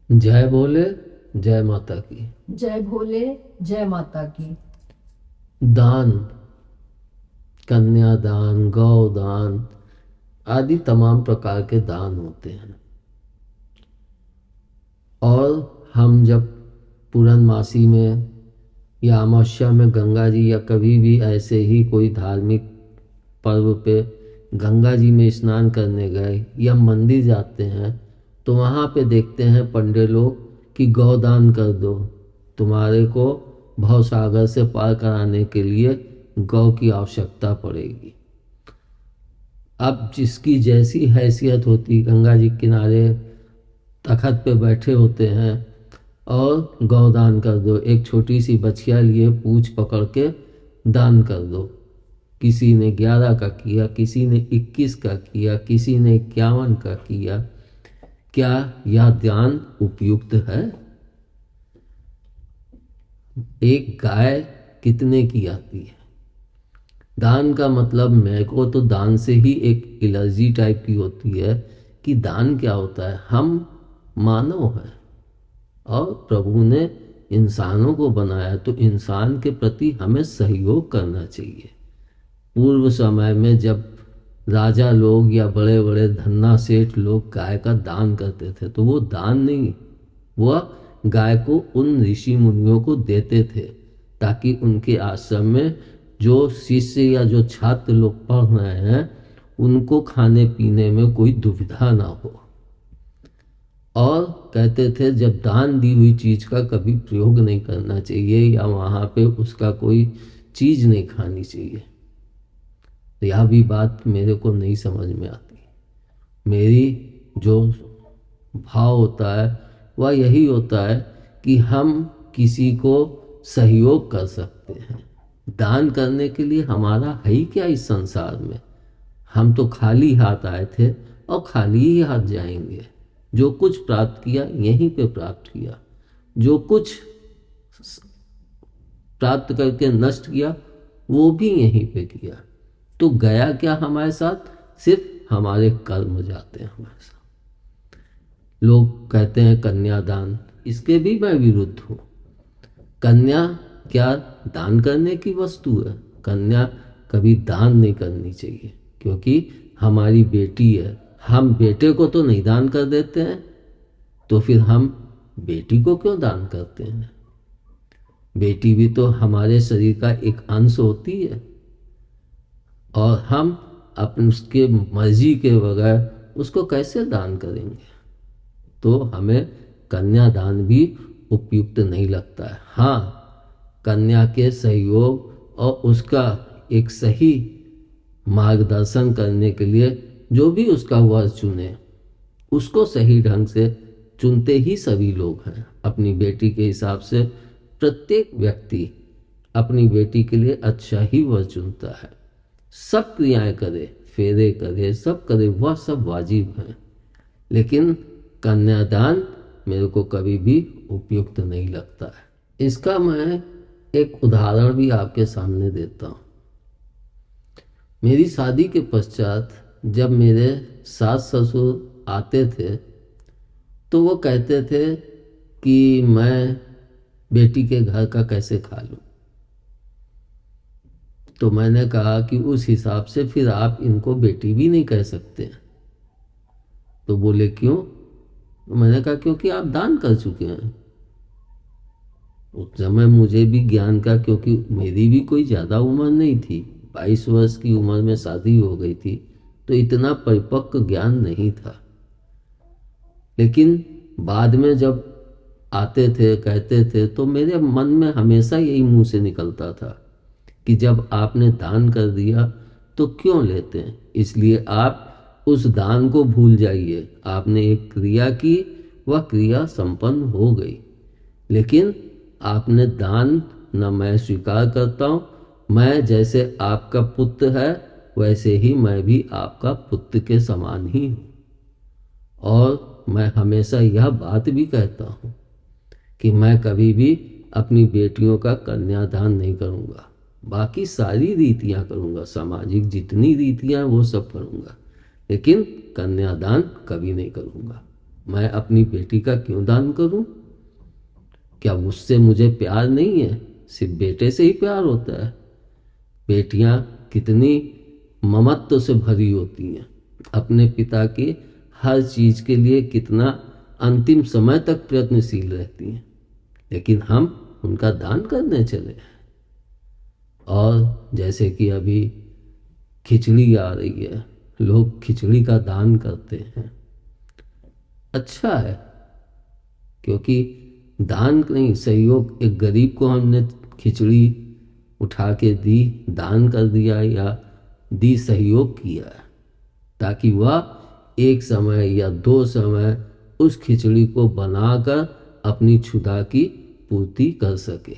जय बोले, जय माता की। जय भोले, जय माता की। दान, कन्यादान, गौदान आदि तमाम प्रकार के दान होते हैं। और हम जब पूर्णमासी में या अमावस्या में गंगा जी या कभी भी ऐसे ही कोई धार्मिक पर्व पे गंगा जी में स्नान करने गए या मंदिर जाते हैं तो वहाँ पे देखते हैं पंडित लोग कि गौदान कर दो, तुम्हारे को भवसागर से पार कराने के लिए गौ की आवश्यकता पड़ेगी। अब जिसकी जैसी हैसियत होती, गंगा जी किनारे तखत पे बैठे होते हैं और गौदान कर दो, एक छोटी सी बछिया लिए पूंछ पकड़ के दान कर दो। किसी ने 11 का किया, किसी ने 21 का किया, किसी ने 51 का किया। क्या यह दान उपयुक्त है? एक गाय कितने की आती है? दान का मतलब मेरे को तो दान से ही एक एलर्जी टाइप की होती है कि दान क्या होता है। हम मानव हैं और प्रभु ने इंसानों को बनाया तो इंसान के प्रति हमें सहयोग करना चाहिए। पूर्व समय में जब राजा लोग या बड़े बड़े धन्ना सेठ लोग गाय का दान करते थे तो वो दान नहीं, वह गाय को उन ऋषि मुनियों को देते थे ताकि उनके आश्रम में जो शिष्य या जो छात्र लोग पढ़ रहे हैं उनको खाने पीने में कोई दुविधा ना हो। और कहते थे जब दान दी हुई चीज का कभी प्रयोग नहीं करना चाहिए या वहां पे उसका कोई चीज नहीं खानी चाहिए। तो यह भी बात मेरे को नहीं समझ में आती। मेरी जो भाव होता है वह यही होता है कि हम किसी को सहयोग कर सकते हैं। दान करने के लिए हमारा है ही क्या इस संसार में। हम तो खाली हाथ आए थे और खाली ही हाथ जाएंगे। जो कुछ प्राप्त किया यहीं पे प्राप्त किया, जो कुछ प्राप्त करके नष्ट किया वो भी यहीं पे किया। तो गया क्या हमारे साथ? सिर्फ हमारे कर्म जाते हैं हमारे साथ। लोग कहते हैं कन्यादान, इसके भी मैं विरुद्ध हूँ। कन्या क्या दान करने की वस्तु है? कन्या कभी दान नहीं करनी चाहिए क्योंकि हमारी बेटी है। हम बेटे को तो नहीं दान कर देते हैं तो फिर हम बेटी को क्यों दान करते हैं? बेटी भी तो हमारे शरीर का एक अंश होती है और हम अपने उसके मर्जी के बगैर उसको कैसे दान करेंगे? तो हमें कन्यादान भी उपयुक्त नहीं लगता है। हाँ, कन्या के सहयोग और उसका एक सही मार्गदर्शन करने के लिए जो भी उसका वर चुने उसको सही ढंग से चुनते ही सभी लोग हैं। अपनी बेटी के हिसाब से प्रत्येक व्यक्ति अपनी बेटी के लिए अच्छा ही वर चुनता है। सब क्रियाएं करे, फेरे करे, सब करे, वह सब वाजिब हैं। लेकिन कन्यादान मेरे को कभी भी उपयुक्त नहीं लगता है। इसका मैं एक उदाहरण भी आपके सामने देता हूँ। मेरी शादी के पश्चात जब मेरे सास ससुर आते थे तो वो कहते थे कि मैं बेटी के घर का कैसे खा लूं। तो मैंने कहा कि उस हिसाब से फिर आप इनको बेटी भी नहीं कह सकते। तो बोले क्यों? तो मैंने कहा क्योंकि आप दान कर चुके हैं। उस समय मुझे भी ज्ञान का, क्योंकि मेरी भी कोई ज़्यादा उम्र नहीं थी, 22 वर्ष की उम्र में शादी हो गई थी, तो इतना परिपक्व ज्ञान नहीं था। लेकिन बाद में जब आते थे कहते थे तो मेरे मन में हमेशा यही मुंह से निकलता था कि जब आपने दान कर दिया तो क्यों लेते हैं। इसलिए आप उस दान को भूल जाइए। आपने एक क्रिया की, वह क्रिया संपन्न हो गई, लेकिन आपने दान न मैं स्वीकार करता हूँ। मैं जैसे आपका पुत्र है वैसे ही मैं भी आपका पुत्र के समान ही हूँ। और मैं हमेशा यह बात भी कहता हूँ कि मैं कभी भी अपनी बेटियों का कन्यादान नहीं करूँगा। बाकी सारी रीतियाँ करूँगा, सामाजिक जितनी रीतियाँ वो सब करूँगा, लेकिन कन्यादान कभी नहीं करूँगा। मैं अपनी बेटी का क्यों दान करूं? क्या उससे मुझे प्यार नहीं है? सिर्फ बेटे से ही प्यार होता है। बेटियां कितनी ममत्व से भरी होती हैं, अपने पिता के हर चीज के लिए कितना अंतिम समय तक प्रयत्नशील रहती हैं, लेकिन हम उनका दान करने चले। और जैसे कि अभी खिचड़ी आ रही है, लोग खिचड़ी का दान करते हैं। अच्छा है, क्योंकि दान नहीं, सहयोग, एक गरीब को हमने खिचड़ी उठा के दी, दान कर दिया या दी, सहयोग किया, ताकि वह एक समय या 2 समय उस खिचड़ी को बनाकर अपनी क्षुधा की पूर्ति कर सके।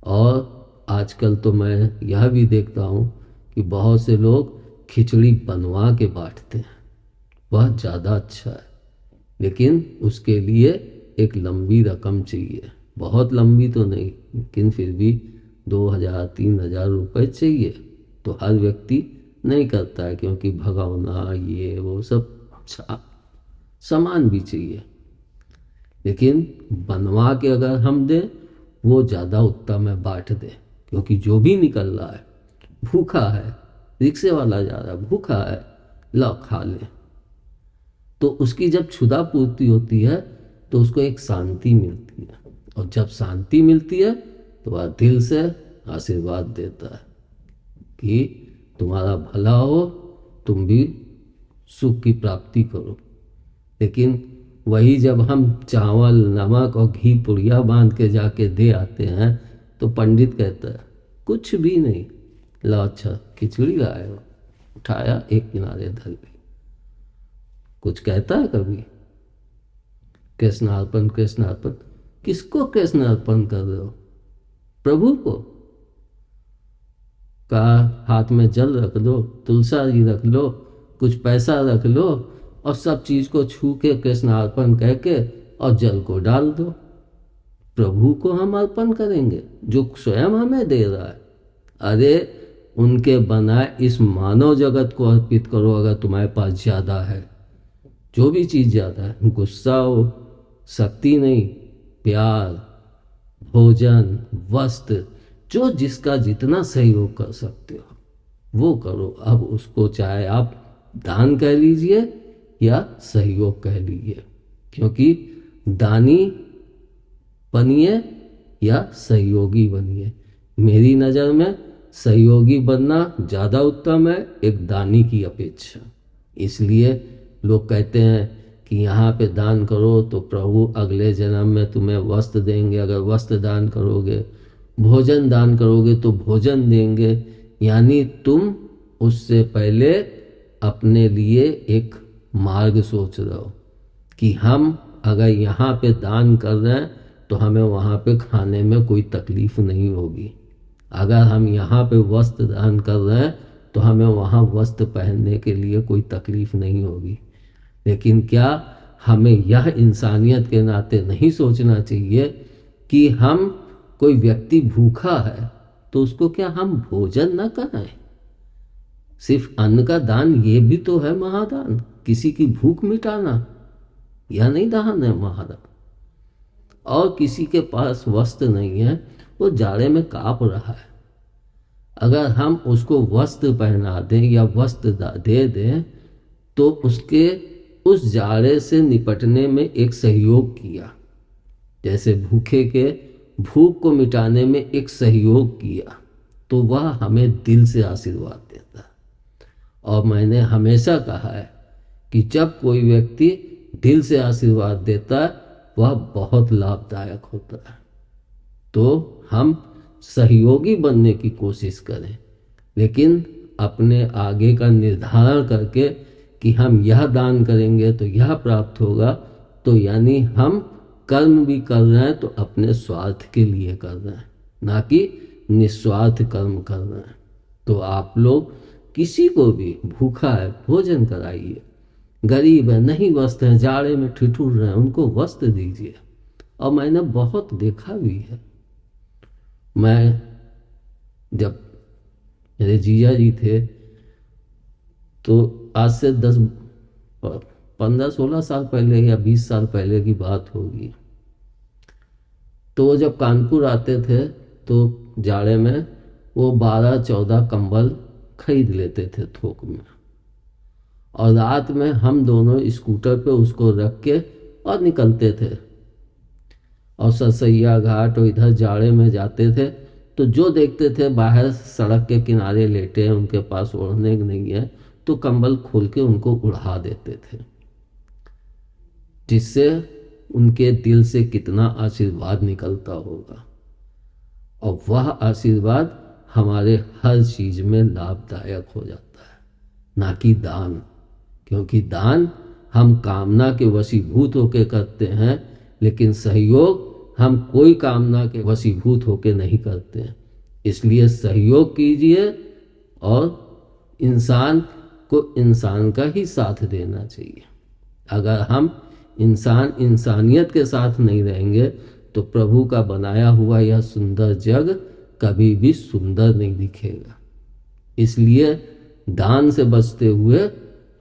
और आजकल तो मैं यह भी देखता हूँ कि बहुत से लोग खिचड़ी बनवा के बांटते हैं। वह ज़्यादा अच्छा है, लेकिन उसके लिए एक लंबी रकम चाहिए, बहुत लंबी तो नहीं, लेकिन फिर भी 2,000-3,000 रुपये चाहिए। तो हर व्यक्ति नहीं करता है, क्योंकि भगौना ये वो सब सामान भी चाहिए। लेकिन बनवा के अगर हम दें, वो ज़्यादा उत्तम है, बांट दें। क्योंकि जो भी निकल रहा है, भूखा है, रिक्शे वाला जा रहा है भूखा है, ला खा ले, तो उसकी जब क्षुधा पूर्ति होती है तो उसको एक शांति मिलती है। और जब शांति मिलती है तो वह दिल से आशीर्वाद देता है कि तुम्हारा भला हो, तुम भी सुख की प्राप्ति करो। लेकिन वही जब हम चावल, नमक और घी पुड़िया बांध के जाके दे आते हैं, तो पंडित कहता है कुछ भी नहीं, ला अच्छा खिचड़ी लाए हो, उठाया एक किनारे धर ली। कुछ कहता है कभी? कृष्णार्पण कृष्णार्पण, किसको कृष्णार्पण कर रहे हो? प्रभु को। का हाथ में जल रख लो, तुलसी रख लो, कुछ पैसा रख लो, और सब चीज को छू के कृष्णार्पण कह के और जल को डाल दो। प्रभु को हम अर्पण करेंगे जो स्वयं हमें दे रहा है। अरे उनके बनाए इस मानव जगत को अर्पित करो। अगर तुम्हारे पास ज्यादा है, जो भी चीज ज्यादा है, गुस्सा हो, शक्ति नहीं, प्यार, भोजन, वस्त्र, जो जिसका जितना सहयोग कर सकते हो वो करो। अब उसको चाहे आप दान कह लीजिए या सहयोग कह लीजिए, क्योंकि दानी बनिए या सहयोगी बनिए। मेरी नज़र में सहयोगी बनना ज़्यादा उत्तम है एक दानी की अपेक्षा। इसलिए लोग कहते हैं कि यहाँ पे दान करो तो प्रभु अगले जन्म में तुम्हें वस्त्र देंगे, अगर वस्त्र दान करोगे, भोजन दान करोगे तो भोजन देंगे। यानी तुम उससे पहले अपने लिए एक मार्ग सोच रहे हो कि हम अगर यहाँ पे दान कर रहे हैं तो हमें वहाँ पे खाने में कोई तकलीफ नहीं होगी। अगर हम यहाँ पे वस्त्र दान कर रहे हैं तो हमें वहाँ वस्त्र पहनने के लिए कोई तकलीफ नहीं होगी। लेकिन क्या हमें यह इंसानियत के नाते नहीं सोचना चाहिए कि हम, कोई व्यक्ति भूखा है तो उसको क्या हम भोजन न कराएं? सिर्फ अन्न का दान ये भी तो है महादान। किसी की भूख मिटाना यह नहीं दान है महादान। और किसी के पास वस्त्र नहीं है, वो जाड़े में कांप रहा है, अगर हम उसको वस्त्र पहना दें या वस्त्र दे दें तो उसके उस जाड़े से निपटने में एक सहयोग किया। जैसे भूखे के भूख को मिटाने में एक सहयोग किया, तो वह हमें दिल से आशीर्वाद देता है। और मैंने हमेशा कहा है कि जब कोई व्यक्ति दिल से आशीर्वाद देता है वह बहुत लाभदायक होता है। तो हम सहयोगी बनने की कोशिश करें, लेकिन अपने आगे का निर्धारण करके कि हम यह दान करेंगे तो यह प्राप्त होगा, तो यानी हम कर्म भी कर रहे हैं तो अपने स्वार्थ के लिए कर रहे हैं, ना कि निस्वार्थ कर्म कर रहे हैं। तो आप लोग किसी को भी भूखा है भोजन कराइए, गरीब है नहीं वस्त्र है, जाड़े में ठिठुर रहे हैं, उनको वस्त्र दीजिए। और मैंने बहुत देखा भी है। मैं जब मेरे जीजा जी थे तो आज से 15-16 साल पहले या 20 साल पहले की बात होगी। तो वो जब कानपुर आते थे तो जाड़े में वो 12-14 कंबल खरीद लेते थे थोक में, और रात में हम दोनों स्कूटर पे उसको रख के और निकलते थे, और सरसैया घाट और इधर जाड़े में जाते थे। तो जो देखते थे बाहर सड़क के किनारे लेटे हैं, उनके पास ओढ़ने नहीं है, तो कंबल खोल के उनको उड़ा देते थे, जिससे उनके दिल से कितना आशीर्वाद निकलता होगा। और वह आशीर्वाद हमारे हर चीज में लाभदायक हो जाता है, ना कि दान। क्योंकि दान हम कामना के वशीभूत होकर करते हैं, लेकिन सहयोग हम कोई कामना के वशीभूत होकर नहीं करते हैं। इसलिए सहयोग कीजिए, और इंसान को इंसान का ही साथ देना चाहिए। अगर हम इंसानियत के साथ नहीं रहेंगे तो प्रभु का बनाया हुआ यह सुंदर जग कभी भी सुंदर नहीं दिखेगा। इसलिए दान से बचते हुए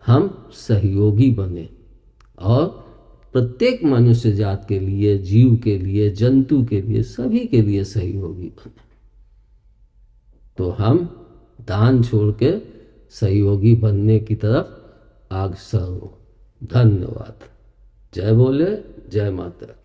हम सहयोगी बने, और प्रत्येक मनुष्य जात के लिए, जीव के लिए, जंतु के लिए, सभी के लिए सहयोगी बने। तो हम दान छोड़ के सहयोगी बनने की तरफ अग्रसर हो। धन्यवाद। जय बोले, जय माता।